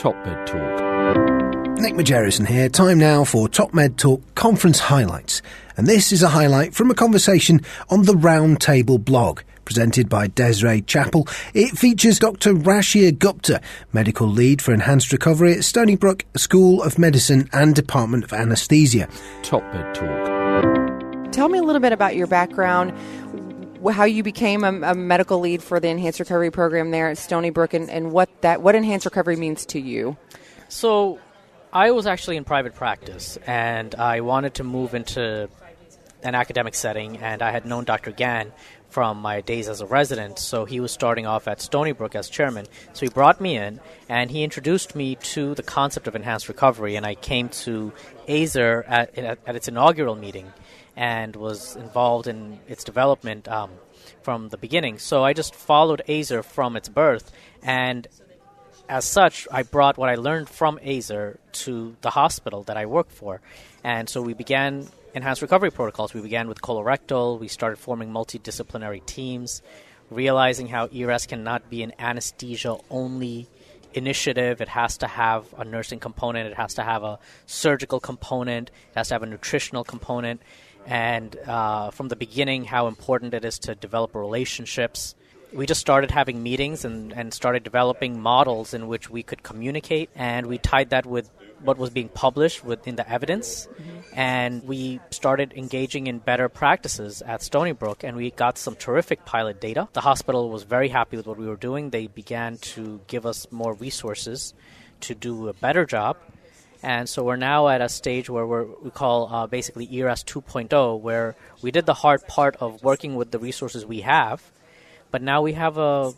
Top Med Talk. Nick Majerison here. Time now for Top Med Talk conference highlights. And this is a highlight from a conversation on the Roundtable blog, presented by Desiree Chappell. It features Dr. Ruchir Gupta, medical lead for enhanced recovery at Stony Brook School of Medicine and Department of Anaesthesia. Top Med Talk. Tell me a little bit about your background, how you became a medical lead for the enhanced recovery program there at Stony Brook, and what enhanced recovery means to you. So I was actually in private practice, and I wanted to move into an academic setting, and I had known Dr. Gann from my days as a resident, so he was starting off at Stony Brook as chairman. So he brought me in, and he introduced me to the concept of enhanced recovery, and I came to AZER at its inaugural meeting and was involved in its development from the beginning. So I just followed AZER from its birth, and as such, I brought what I learned from AZER to the hospital that I work for. And so we began enhanced recovery protocols. We began with colorectal. We started forming multidisciplinary teams, realizing how ERS cannot be an anesthesia-only initiative. It has to have a nursing component. It has to have a surgical component. It has to have a nutritional component. And from the beginning, how important it is to develop relationships. We just started having meetings and started developing models in which we could communicate, and we tied that with what was being published within the evidence, and we started engaging in better practices at Stony Brook, and we got some terrific pilot data. The hospital was very happy with what we were doing. They began to give us more resources to do a better job, and so we're now at a stage where we call basically ERS 2.0, where we did the hard part of working with the resources we have, but now we have an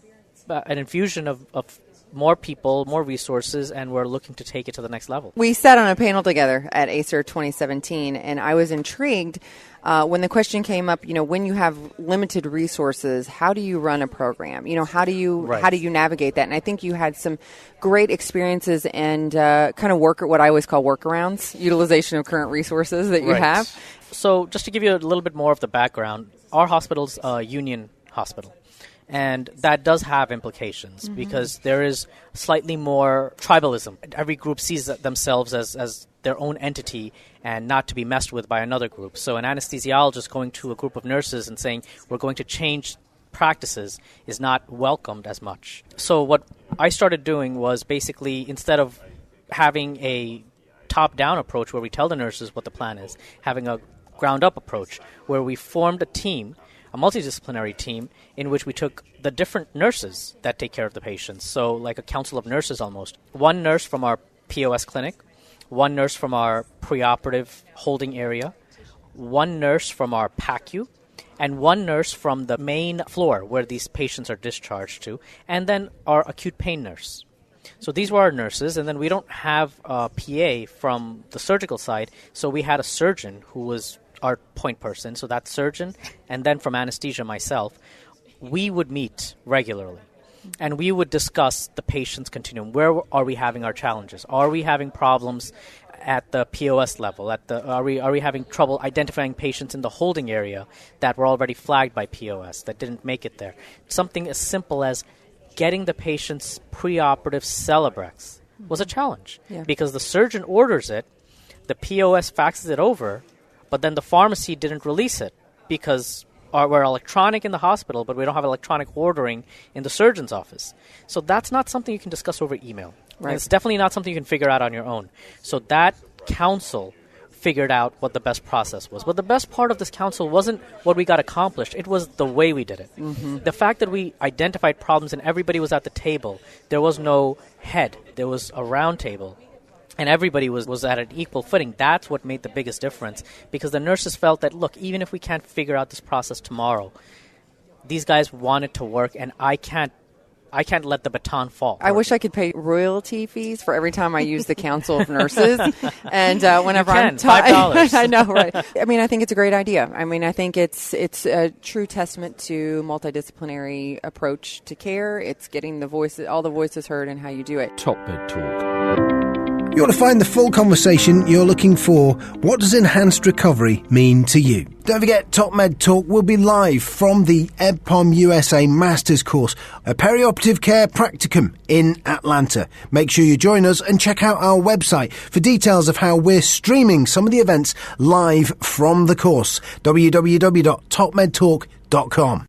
infusion of more people, more resources, and we're looking to take it to the next level. We sat on a panel together at ACER 2017, and I was intrigued when the question came up, when you have limited resources, how do you run a program? How do you navigate that? And I think you had some great experiences and kind of what I always call workarounds, utilization of current resources that you have. So just to give you a little bit more of the background, our hospital's a union hospital. And that does have implications because there is slightly more tribalism. Every group sees themselves as their own entity and not to be messed with by another group. So an anesthesiologist going to a group of nurses and saying, we're going to change practices is not welcomed as much. So what I started doing was basically, instead of having a top-down approach where we tell the nurses what the plan is, having a ground-up approach where we formed a team, a multidisciplinary team, in which we took the different nurses that take care of the patients. So like a council of nurses almost. One nurse from our POS clinic, one nurse from our preoperative holding area, one nurse from our PACU, and one nurse from the main floor where these patients are discharged to, and then our acute pain nurse. So these were our nurses, and then we don't have a PA from the surgical side, so we had a surgeon who was our point person, so that surgeon, and then from anesthesia myself, we would meet regularly. And we would discuss the patient's continuum. Where are we having our challenges? Are we having problems at the POS level? Are we having trouble identifying patients in the holding area that were already flagged by POS that didn't make it there? Something as simple as getting the patient's preoperative Celebrex was a challenge because the surgeon orders it, the POS faxes it over, but then the pharmacy didn't release it because we're electronic in the hospital, but we don't have electronic ordering in the surgeon's office. So that's not something you can discuss over email. Right. And it's definitely not something you can figure out on your own. So that council figured out what the best process was. But the best part of this council wasn't what we got accomplished. It was the way we did it. The fact that we identified problems and everybody was at the table. There was no head. There was a round table. And everybody was at an equal footing. That's what made the biggest difference, because the nurses felt that, look, even if we can't figure out this process tomorrow, these guys want it to work, and I can't let the baton fall. I wish I could pay royalty fees for every time I use the Council of Nurses. And whenever I'm $5. I know, right? I mean, I think it's a great idea. I mean, I think it's a true testament to multidisciplinary approach to care. It's getting all the voices heard and how you do it. Top Med Talk. You want to find the full conversation you're looking for. What does enhanced recovery mean to you? Don't forget, Top Med Talk will be live from the EBPOM USA Masters course, a perioperative care practicum in Atlanta. Make sure you join us and check out our website for details of how we're streaming some of the events live from the course, www.topmedtalk.com.